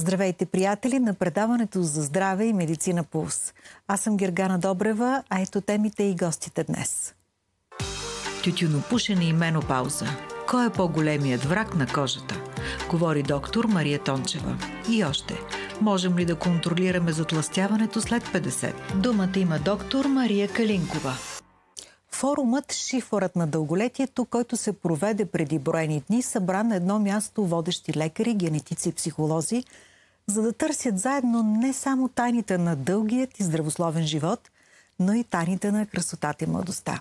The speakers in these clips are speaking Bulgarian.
Здравейте, приятели, на предаването за здраве и медицина Пулс. Аз съм Гергана Добрева, а ето темите и гостите днес. Тютюнопушене и менопауза. Кой е по-големият враг на кожата? Говори доктор Мария Тончева. И още. Можем ли да контролираме затлъстяването след 50? Думата има доктор Мария Калинкова. Форумът "Шифърът на дълголетието", който се проведе преди броени дни, събра на едно място водещи лекари, генетици и психолози, за да търсят заедно не само тайните на дългият и здравословен живот, но и тайните на красотата и младостта.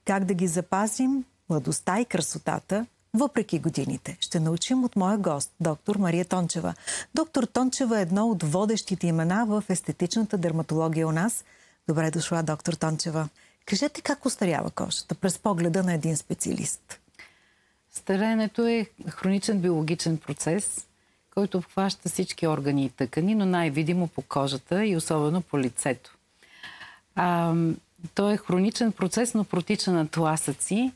Как да ги запазим, младостта и красотата, въпреки годините? Ще научим от моя гост, доктор Мария Тончева. Доктор Тончева е едно от водещите имена в естетичната дерматология у нас. Добре дошла, доктор Тончева. Кажете как остарява кожата през погледа на един специалист? Стареенето е хроничен биологичен процес, който обхваща всички органи и тъкани, но най-видимо по кожата и особено по лицето. Той е хроничен процес, но протича на тласъци.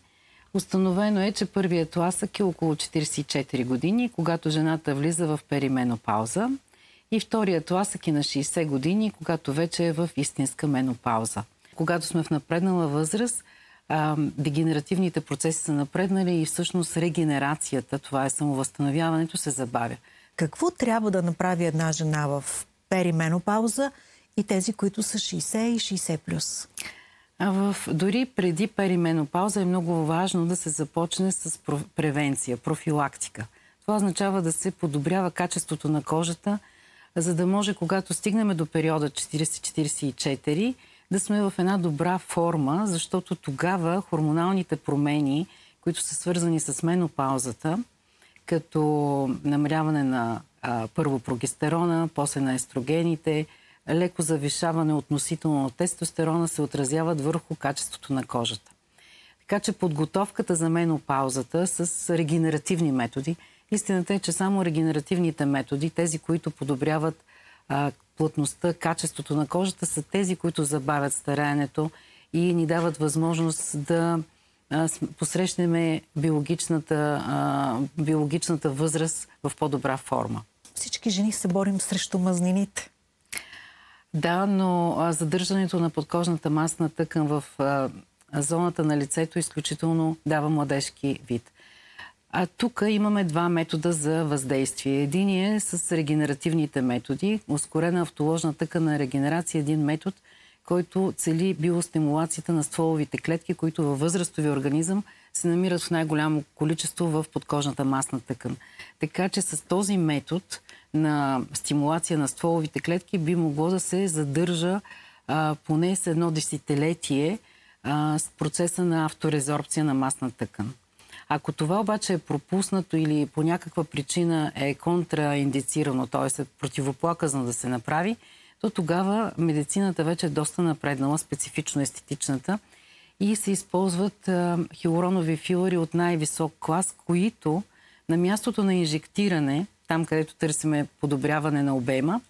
Установено е, че първият тласък е около 44 години, когато жената влиза в перименопауза, и вторият тласък е на 60 години, когато вече е в истинска менопауза. Когато сме в напреднала възраст, дегенеративните процеси са напреднали и всъщност регенерацията, това е самовъзстановяването, се забавя. Какво трябва да направи една жена в перименопауза и тези, които са 60 и 60+? Дори преди перименопауза е много важно да се започне с превенция, профилактика. Това означава да се подобрява качеството на кожата, за да може, когато стигнем до периода 40-44, да сме в една добра форма, защото тогава хормоналните промени, които са свързани с менопаузата, като намаляване на първо прогестерона, после на естрогените, леко завишаване относително на тестостерона, се отразяват върху качеството на кожата. Така че подготовката за менопаузата с регенеративни методи, истината е, че само регенеративните методи, тези, които подобряват плътността, качеството на кожата, са тези, които забавят стареенето и ни дават възможност да посрещнем биологичната възраст в по-добра форма. Всички жени се борим срещу мазнините. Да, но задържането на подкожната масна тъкан в зоната на лицето изключително дава младежки вид. Тук имаме два метода за въздействие. Един е с регенеративните методи. Ускорена автоложна тъканна регенерация е един метод, който цели биостимулацията на стволовите клетки, които във възрастови организъм се намират в най-голямо количество в подкожната масна тъкан. Така че с този метод на стимулация на стволовите клетки би могло да се задържа поне с едно десетилетие с процеса на авторезорбция на масна тъкан. Ако това обаче е пропуснато или по някаква причина е контраиндицирано, т.е. е противоплаказно да се направи, то тогава медицината вече е доста напреднала, специфично естетичната, и се използват хиалуронови филъри от най-висок клас, които на мястото на инжектиране, там където търсиме подобряване на обема,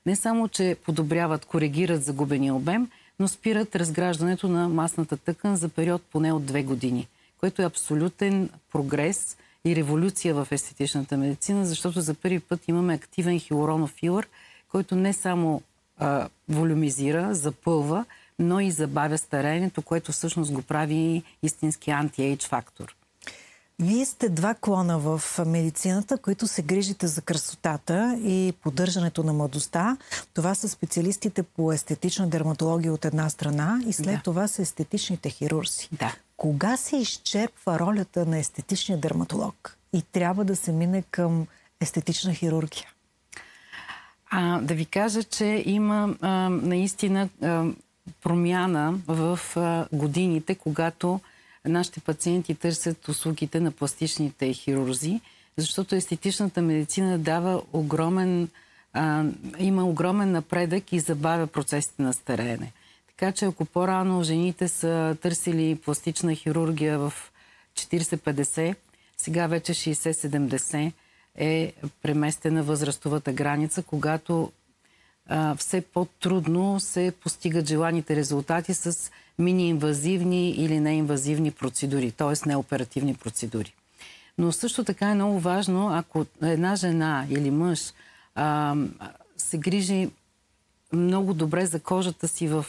не само, че подобряват, коригират загубения обем, но спират разграждането на масната тъкан за период поне от 2 години. Което е абсолютен прогрес и революция в естетичната медицина, защото за първи път имаме активен хиалуронов филър, който не само волюмизира, запълва, но и забавя стареенето, което всъщност го прави истински анти-ейдж фактор. Вие сте два клона в медицината, които се грижите за красотата и поддържането на младостта. Това са специалистите по естетична дерматология от една страна и след това са естетичните хирурзи. Да. Кога се изчерпва ролята на естетичния дерматолог и трябва да се мине към естетична хирургия? Да ви кажа, че има наистина промяна в годините, когато нашите пациенти търсят услугите на пластичните хирурзи, защото естетичната медицина дава има огромен напредък и забавя процесите на стареене. Така че ако по-рано жените са търсили пластична хирургия в 40-50, сега вече 60-70 е преместена възрастовата граница, когато все по-трудно се постигат желаните резултати с мини-инвазивни или неинвазивни процедури, т.е. неоперативни процедури. Но също така е много важно, ако една жена или мъж се грижи много добре за кожата си в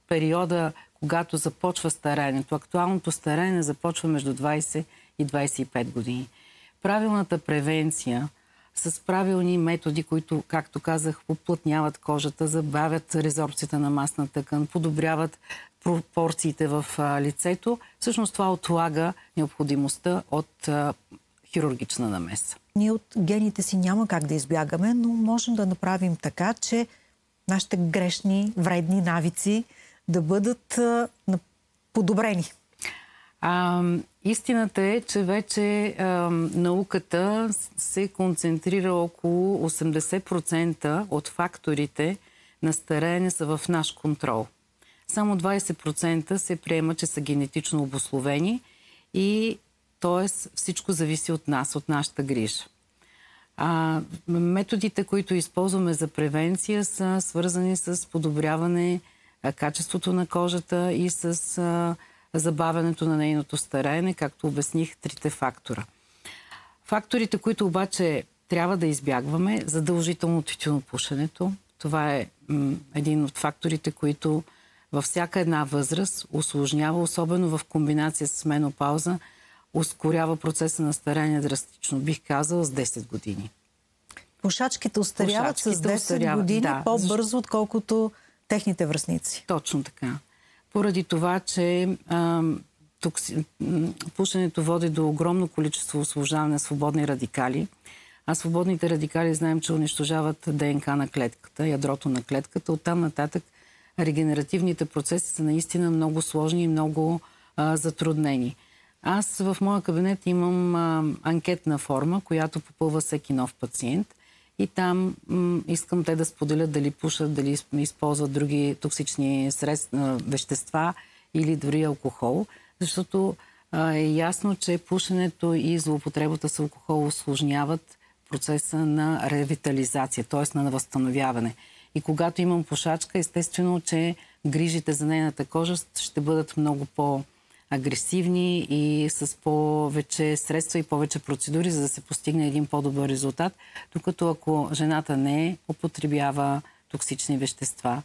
периода, когато започва стареенето. Актуалното стареене започва между 20 и 25 години. Правилната превенция с правилни методи, които, както казах, уплътняват кожата, забавят резорбцията на масна тъкан, подобряват пропорциите в лицето. Всъщност това отлага необходимостта от хирургична намеса. Ние от гените си няма как да избягаме, но можем да направим така, че нашите грешни, вредни навици да бъдат подобрени. Истината е, че вече науката се концентрира около 80% от факторите на стареене са в наш контрол. Само 20% се приема, че са генетично обусловени и т.е. всичко зависи от нас, от нашата грижа. Методите, които използваме за превенция, са свързани с подобряване качеството на кожата и с забавянето на нейното стареене, както обясних, 3 фактора. Факторите, които обаче трябва да избягваме, задължително тютюнопушенето. Това е един от факторите, които във всяка една възраст усложнява, особено в комбинация с менопауза, ускорява процеса на стареене драстично, бих казала, с 10 години. Пушачките остаряват с 10 години по-бързо, отколкото техните връстници. Точно така. Поради това, че пушенето води до огромно количество освобождаване на свободни радикали, а свободните радикали знаем, че унищожават ДНК на клетката, ядрото на клетката. Оттам нататък регенеративните процеси са наистина много сложни и много затруднени. Аз в моя кабинет имам анкетна форма, която попълва всеки нов пациент. И там искам те да споделят дали пушат, дали използват други токсични вещества или дори алкохол. Защото е ясно, че пушенето и злоупотребата с алкохол усложняват процеса на ревитализация, т.е. на възстановяване. И когато имам пушачка, естествено, че грижите за нейната кожа ще бъдат много по-агресивни и с повече средства и повече процедури, за да се постигне един по-добър резултат. Докато ако жената не употребява токсични вещества,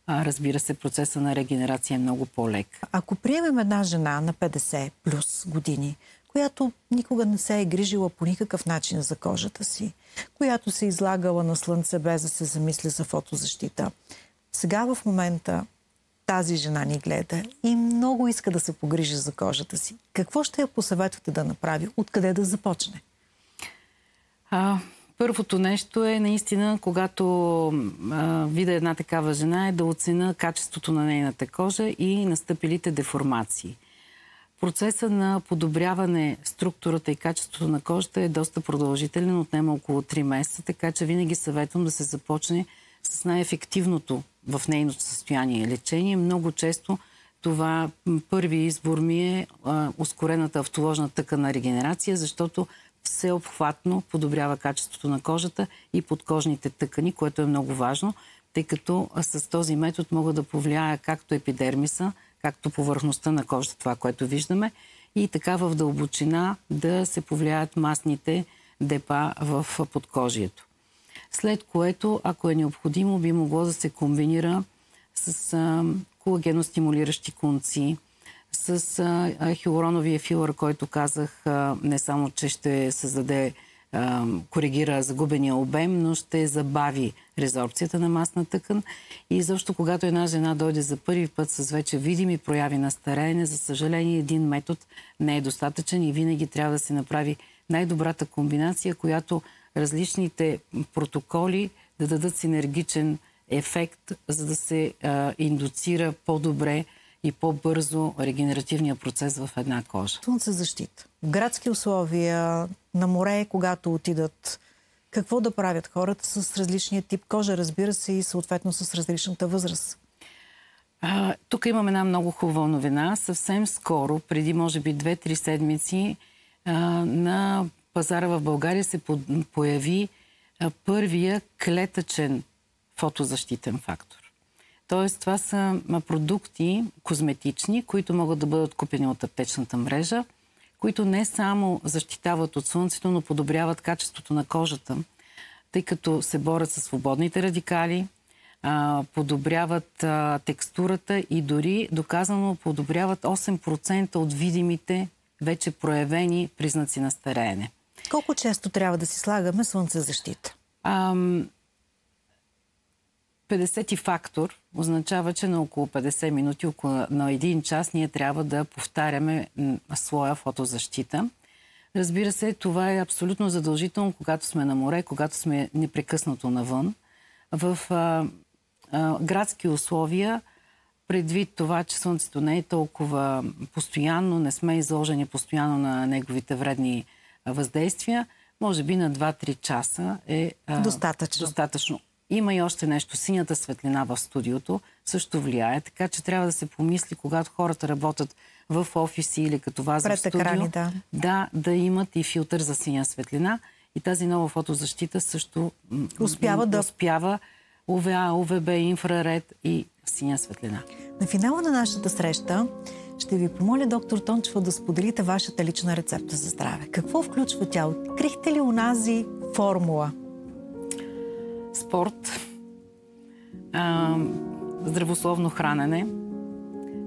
разбира се, процеса на регенерация е много по-лек. Ако приемем една жена на 50 плюс години, която никога не се е грижила по никакъв начин за кожата си, която се излагала на слънце без да се замисли за фотозащита. Сега в момента тази жена ни гледа и много иска да се погрижи за кожата си. Какво ще я посъветвате да направи? Откъде да започне? Първото нещо е наистина, когато видя една такава жена, е да оценя качеството на нейната кожа и настъпилите деформации. Процесът на подобряване структурата и качеството на кожата е доста продължителен, отнема около 3 месеца, така че винаги съветвам да се започне с най-ефективното в нейното състояние лечение. Много често това първи избор ми е ускорената автоложна тъканна регенерация, защото всеобхватно подобрява качеството на кожата и подкожните тъкани, което е много важно, тъй като с този метод мога да повлияя както епидермиса, както повърхността на кожата, това, което виждаме, и така в дълбочина да се повлияят масните депа в подкожието. След което, ако е необходимо, би могло да се комбинира с колагеностимулиращи конци, с хиалуроновия филър, който казах, не само, че ще създаде, коригира загубения обем, но ще забави резорбцията на масна тъкан. И защо когато една жена дойде за първи път с вече видими прояви на стареене, за съжаление един метод не е достатъчен и винаги трябва да се направи най-добрата комбинация, която различните протоколи да дадат синергичен ефект, за да се индуцира по-добре и по-бързо регенеративния процес в една кожа. Слънцезащита. В градски условия, на море, когато отидат, какво да правят хората с различния тип кожа, разбира се, и съответно с различната възраст? Тук имам една много хубава новина. Съвсем скоро, преди може би 2-3 седмици, на пазара в България се появи първия клетъчен фотозащитен фактор. Тоест, това са продукти козметични, които могат да бъдат купени от аптечната мрежа, които не само защитават от слънцето, но подобряват качеството на кожата. тъй като се борят със свободните радикали, подобряват текстурата и дори доказано подобряват 8% от видимите вече проявени признаци на стареене. Колко често трябва да си слагаме слънцезащита? 50 фактор означава, че на около 50 минути, на 1 час ние трябва да повтаряме своя фотозащита. Разбира се, това е абсолютно задължително, когато сме на море, когато сме непрекъснато навън. В градски условия, предвид това, че слънцето не е толкова постоянно, не сме изложени постоянно на неговите вредни въздействия, може би на 2-3 часа е достатъчно. Има и още нещо. Синята светлина в студиото също влияе, така че трябва да се помисли, когато хората работят в офиси или като вас в студио, екрани, да имат и филтър за синя светлина. И тази нова фотозащита също успява УВА, УВБ, инфраред и синя светлина. На финала на нашата среща ще ви помоля, доктор Тончева, да споделите вашата лична рецепта за здраве. Какво включва тя? Открихте ли онази формула? Спорт, здравословно хранене,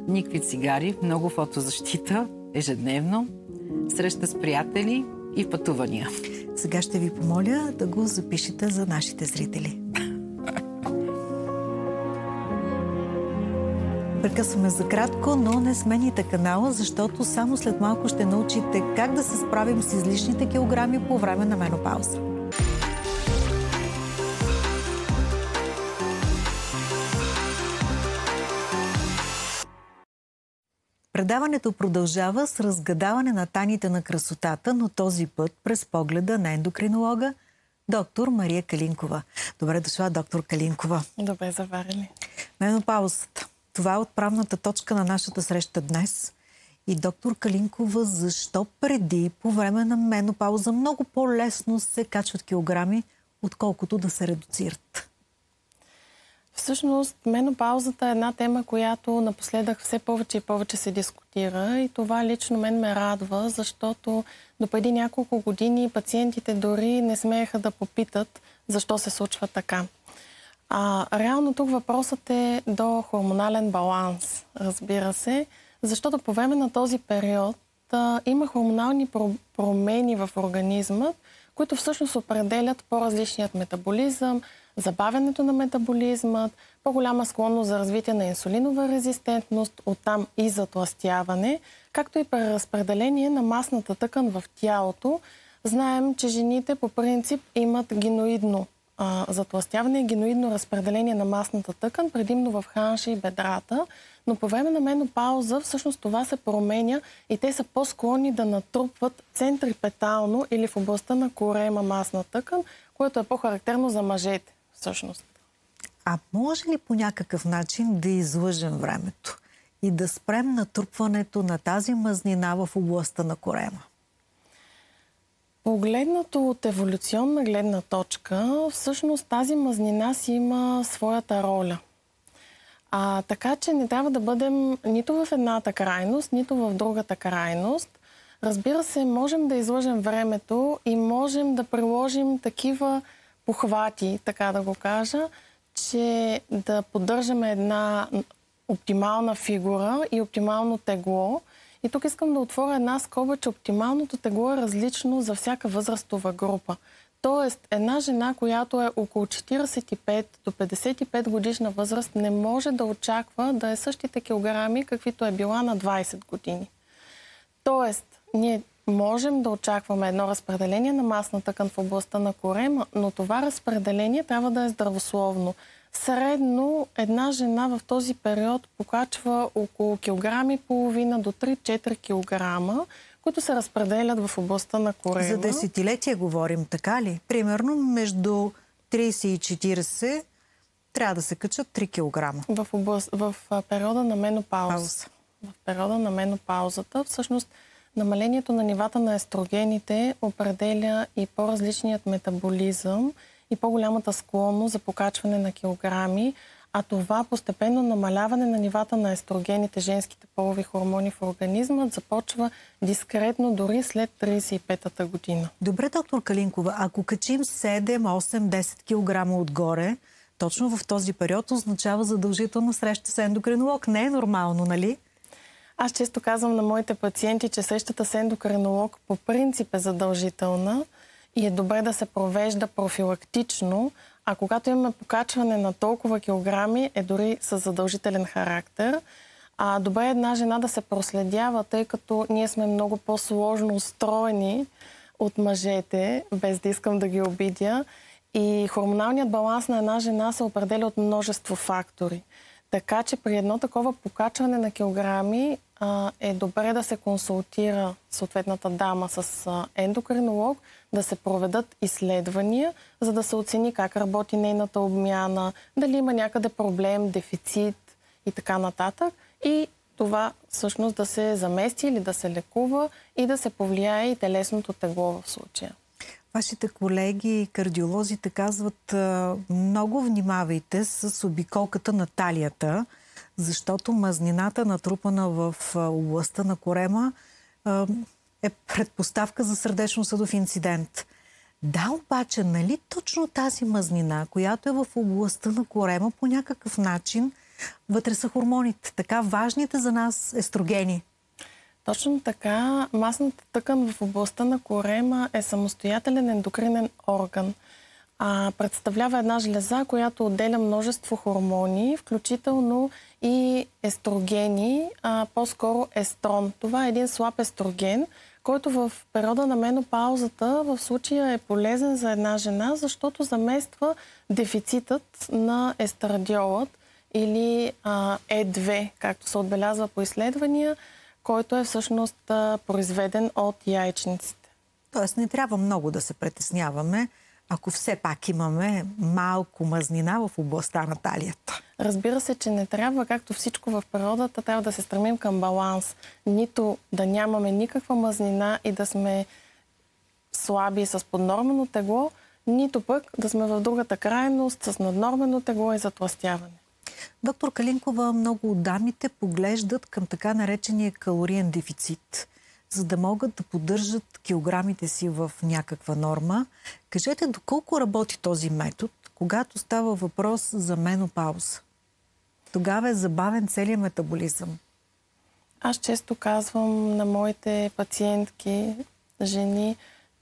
никакви цигари, много фотозащита ежедневно, среща с приятели и пътувания. Сега ще ви помоля да го запишете за нашите зрители. Прекъсваме за кратко, но не смените канала, защото само след малко ще научите как да се справим с излишните килограми по време на менопауза. Предаването продължава с разгадаване на тайните на красотата, но този път през погледа на ендокринолога доктор Мария Калинкова. Добре дошла, доктор Калинкова. Добре заварили. Менопаузата. Това е отправната точка на нашата среща днес. И доктор Калинкова, защо преди, по време на менопауза, много по-лесно се качват килограми, отколкото да се редуцират? Всъщност, менопаузата е една тема, която напоследък все повече и повече се дискутира и това лично мен ме радва, защото допреди няколко години пациентите дори не смееха да попитат защо се случва така. Реално тук въпросът е до хормонален баланс, разбира се, защото по време на този период има хормонални промени в организма, които всъщност определят по-различният метаболизъм, забавянето на метаболизма, по-голяма склонност за развитие на инсулинова резистентност, оттам и затлъстяване, както и преразпределение на масната тъкан в тялото. Знаем, че жените по принцип имат геноидно затлъстяване, геноидно разпределение на масната тъкан, предимно в ханша и бедрата, но по време на менопауза всъщност това се променя и те са по-склонни да натрупват центрипетално или в областта на корема масна тъкан, което е по-характерно за мъжете всъщност. А може ли по някакъв начин да излъжем времето и да спрем натрупването на тази мазнина в областта на корема? Погледнато от еволюционна гледна точка, всъщност тази мазнина си има своята роля. Така че не трябва да бъдем нито в едната крайност, нито в другата крайност. Разбира се, можем да излъжем времето и можем да приложим такива похвати, така да го кажа, че да поддържаме една оптимална фигура и оптимално тегло. И тук искам да отворя една скоба, че оптималното тегло е различно за всяка възрастова група. Тоест, една жена, която е около 45 до 55 годишна възраст, не може да очаква да е същите килограми, каквито е била на 20 години. Тоест, ние можем да очакваме едно разпределение на масна тъкан в областта на корема, но това разпределение трябва да е здравословно. Средно една жена в този период покачва около килограми и половина до 3-4 килограма, които се разпределят в областта на корема. За десетилетия говорим, така ли? Примерно между 30 и 40 трябва да се качат 3 килограма. В периода на менопауза. В периода на менопаузата всъщност намалението на нивата на естрогените определя и по-различният метаболизъм и по-голямата склонност за покачване на килограми. а това постепенно намаляване на нивата на естрогените, женските полови хормони в организма, започва дискретно дори след 35-та година. Добре, доктор Калинкова, ако качим 7, 8, 10 кг отгоре, точно в този период означава задължителна среща с ендокринолог. Не е нормално, нали? Аз често казвам на моите пациенти, че срещата с ендокринолог по принцип е задължителна и е добре да се провежда профилактично, а когато имаме покачване на толкова килограми, е дори с задължителен характер. Добре е една жена да се проследява, тъй като ние сме много по-сложно устроени от мъжете, без да искам да ги обидя. И хормоналният баланс на една жена се определя от множество фактори. Така че при едно такова покачване на килограми е добре да се консултира съответната дама с ендокринолог, да се проведат изследвания, за да се оцени как работи нейната обмяна, дали има някъде проблем, дефицит и така нататък. И това всъщност да се замести или да се лекува и да се повлияе и телесното тегло в случая. Вашите колеги, кардиолозите казват, много внимавайте с обиколката на талията, защото мазнината, натрупана в областта на корема, е предпоставка за сърдечно-съдов инцидент. Да, обаче, нали точно тази мазнина, която е в областта на корема, по някакъв начин вътре са хормоните, така важните за нас естрогени? Точно така. Масната тъкан в областта на корема е самостоятелен ендокринен орган. Представлява една жлеза, която отделя множество хормони, включително и естрогени, по-скоро естрон. Това е един слаб естроген, който в периода на менопаузата в случая е полезен за една жена, защото замества дефицитът на естрадиолът или Е2, както се отбелязва по изследвания, който е всъщност произведен от яйчниците. Тоест не трябва много да се притесняваме, ако все пак имаме малко мазнина в областта на талията. Разбира се, че не трябва, както всичко в природата, трябва да се стремим към баланс. Нито да нямаме никаква мазнина и да сме слаби с поднормено тегло, нито пък да сме в другата крайност с наднормено тегло и затлъстяване. Доктор Калинкова, много от дамите поглеждат към така наречения калориен дефицит, за да могат да поддържат килограмите си в някаква норма. Кажете, доколко работи този метод, когато става въпрос за менопауза? Тогава е забавен целият метаболизъм. Аз често казвам на моите пациентки, жени,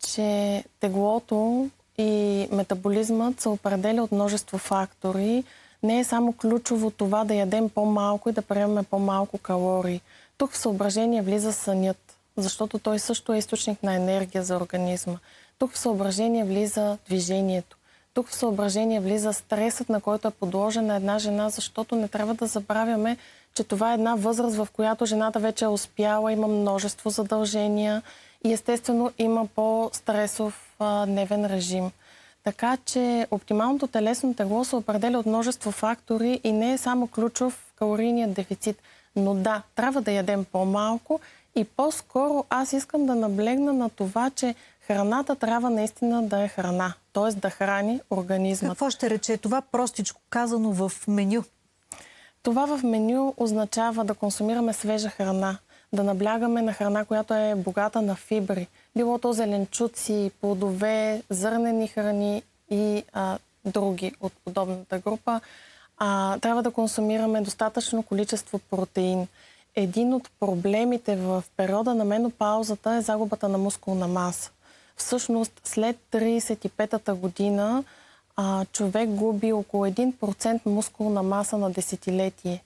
че теглото и метаболизмът се определя от множество фактори. Не е само ключово това да ядем по-малко и да приемаме по-малко калории. Тук в съображение влиза сънят, защото той също е източник на енергия за организма. Тук в съображение влиза движението. Тук в съображение влиза стресът, на който е подложена една жена, защото не трябва да забравяме, че това е една възраст, в която жената вече е успяла, има множество задължения и естествено има по-стресов дневен режим. Така че оптималното телесно тегло се определя от множество фактори и не е само ключов калорийният дефицит. Но да, трябва да ядем по-малко и по-скоро аз искам да наблегна на това, че храната трябва наистина да е храна, т.е. да храни организма. Какво ще рече това, простичко казано, в меню? Това в меню означава да консумираме свежа храна, да наблягаме на храна, която е богата на фибри. Било то зеленчуци, плодове, зърнени храни и други от подобната група. Трябва да консумираме достатъчно количество протеин. Един от проблемите в периода на менопаузата е загубата на мускулна маса. Всъщност, след 35-та година човек губи около 1% мускулна маса на десетилетие.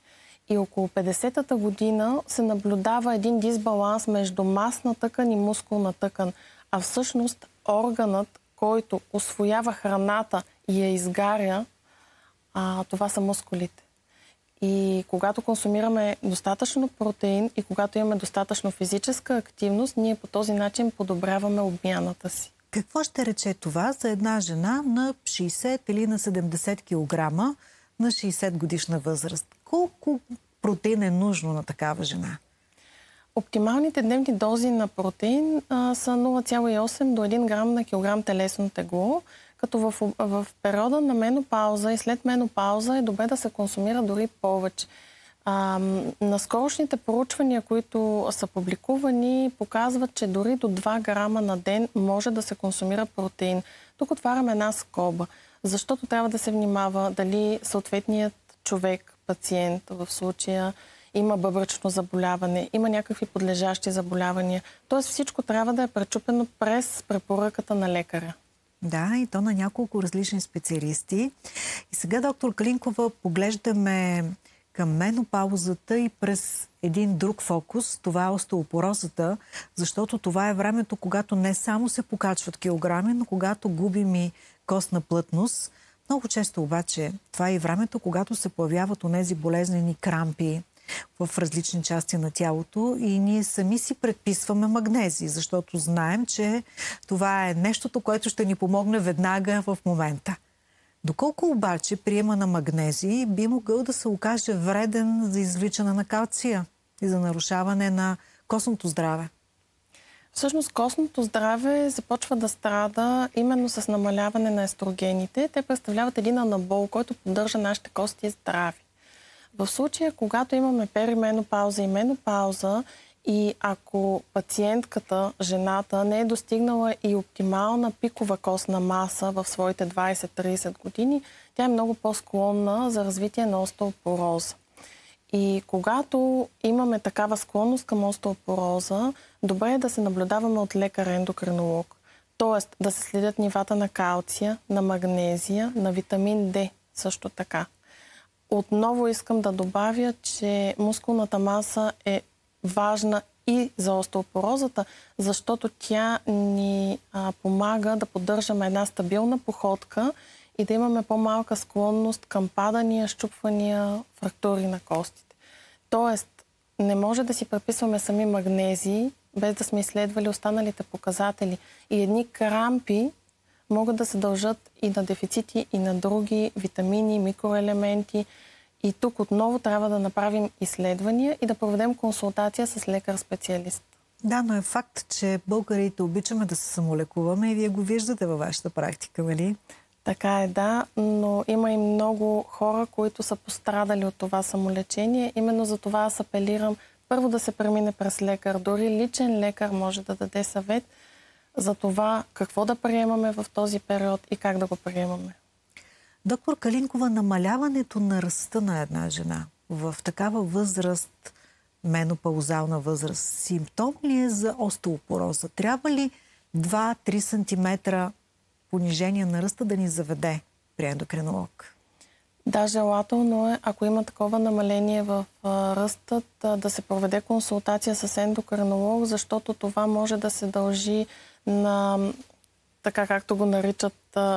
И около 50-та година се наблюдава един дисбаланс между масна тъкан и мускулна тъкан. А всъщност органът, който усвоява храната и я изгаря, това са мускулите. И когато консумираме достатъчно протеин и когато имаме достатъчно физическа активност, ние по този начин подобряваме обмяната си. Какво ще рече това за една жена на 60 или на 70 кг на 60 годишна възраст? Колко протеин е нужно на такава жена? Оптималните дневни дози на протеин са 0,8 до 1 грам на килограм телесно тегло, Като в периода на менопауза и след менопауза е добре да се консумира дори повече. Наскорошните проучвания, които са публикувани, показват, че дори до 2 грама на ден може да се консумира протеин. Тук отварям една скоба, защото трябва да се внимава дали съответният човек, пациент в случая, има бъбречно заболяване, има някакви подлежащи заболявания. Тоест всичко трябва да е пречупено през препоръката на лекаря. Да, и то на няколко различни специалисти. И сега, доктор Калинкова, поглеждаме към менопаузата и през един друг фокус. Това е остеопорозата, защото това е времето, когато не само се покачват килограми, но когато губим и костна плътност. Много често обаче това е и времето, когато се появяват онези болезнени крампи в различни части на тялото и ние сами си предписваме магнези, защото знаем, че това е нещото, което ще ни помогне веднага в момента. Доколко обаче приема на магнези би могъл да се окаже вреден за извличане на калция и за нарушаване на костното здраве? Всъщност костното здраве започва да страда именно с намаляване на естрогените. Те представляват един анабол, който поддържа нашите кости здрави. В случая, когато имаме перименопауза и менопауза и ако пациентката, жената, не е достигнала и оптимална пикова костна маса в своите 20-30 години, тя е много по-склонна за развитие на остеопороза. И когато имаме такава склонност към остеопороза, добре е да се наблюдаваме от лекар-ендокринолог. Тоест да се следят нивата на калция, на магнезия, на витамин D също така. Отново искам да добавя, че мускулната маса е важна и за остеопорозата, защото тя ни помага да поддържаме една стабилна походка и да имаме по-малка склонност към падания, щупвания, фрактури на костите. Тоест, не може да си преписваме сами магнезии, без да сме изследвали останалите показатели. И едни крампи могат да се дължат и на дефицити, и на други витамини, микроелементи. И тук отново трябва да направим изследвания и да проведем консултация с лекар-специалист. Да, но е факт, че българите обичаме да се самолекуваме и вие го виждате във вашата практика, нали? Така е, да, но има и много хора, които са пострадали от това самолечение. Именно за това аз апелирам първо да се премине през лекар. Дори личен лекар може да даде съвет за това какво да приемаме в този период и как да го приемаме. Доктор Калинкова, намаляването на ръста на една жена в такава възраст, менопаузална възраст, симптом ли е за остеопороза? Трябва ли 2-3 см понижение на ръста да ни заведе при ендокринолог? Да, желателно е, ако има такова намаление в ръстът, да се проведе консултация с ендокринолог, защото това може да се дължи на, така както го наричат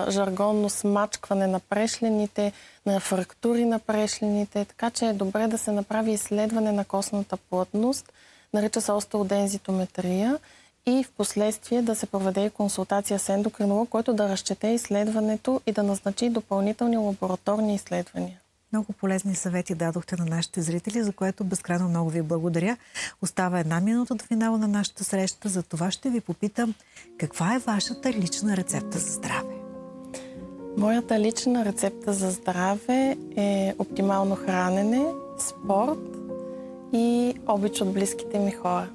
жаргонно, смачкване на прешлените, на фрактури на прешлените. Така че е добре да се направи изследване на костната плътност, нарича се остеодензитометрия, и в последствие да се проведе и консултация с ендокринолог, който да разчете изследването и да назначи допълнителни лабораторни изследвания. Много полезни съвети дадохте на нашите зрители, за което безкрайно много ви благодаря. Остава 1 минута до финала на нашата среща. За това ще ви попитам, каква е вашата лична рецепта за здраве? Моята лична рецепта за здраве е оптимално хранене, спорт и обич от близките ми хора.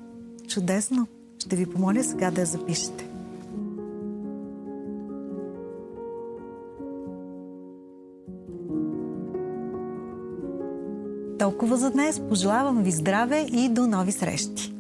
Чудесно! Ще ви помоля сега да я запишете. Толкова за днес. Пожелавам ви здраве и до нови срещи!